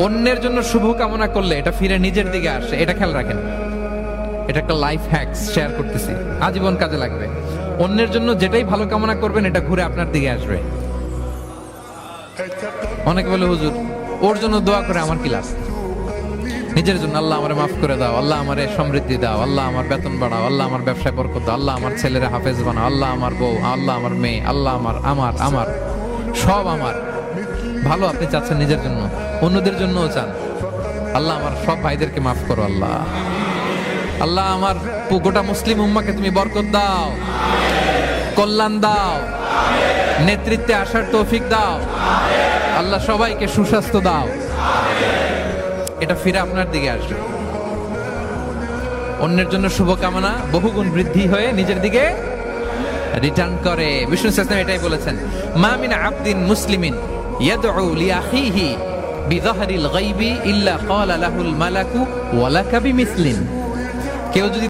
অন্যের জন্য শুভ কামনা করলে এটা ফিরে নিজের দিকে আসে, এটা খেয়াল রাখেন। এটা একটা লাইফ হ্যাকস শেয়ার করতেছি, আজীবন কাজে লাগবে। অন্যের জন্য যেটাই ভালো কামনা করবেন এটা ঘুরে আপনার দিকে আসবে। অনেকে বলে হুজুর ওর জন্য দোয়া করে আমার কি লাভ? নিজের জন্য আল্লাহ আমারে মাফ করে দাও, আল্লাহ আমারে সমৃদ্ধি দাও, আল্লাহ আমার বেতন বাড়াও, আল্লাহ আমার ব্যবসায় বরকত দাও, আল্লাহ আমার ছেলেরা হাফেজ বানাও, আল্লাহ আমার বউ, আল্লাহ আমার মেয়ে, আল্লাহ আমার আমার আমার সব আমার ভালো আপনি চাচ্ছেন নিজের জন্য, অন্যদের জন্যও চান। আল্লাহ আমার সব ভাইদেরকে মাফ করো, আল্লাহ আল্লাহ আমার গোটা মুসলিম উম্মাকে তুমি বরকত দাও, কল্যাণ দাও, নেতৃত্বে আসার তৌফিক দাও, আল্লাহ সবাইকে সুস্বাস্থ্য দাও। এটা ফিরে আপনার দিকে আসবে। অন্যের জন্য শুভকামনা বহুগুণ বৃদ্ধি হয়ে নিজের দিকে রিটার্ন করে। বিষ্ণু সাল্লাল্লাহু এটাই বলেছেন, মা মিন আবদিন মুসলিমিন ইয়াদউ লিআখিহি বিযাহরিল গায়বি ইল্লা ক্বালা লাহুল মালাকু ওয়া লাকা বিমিসলিন। কেউ যদি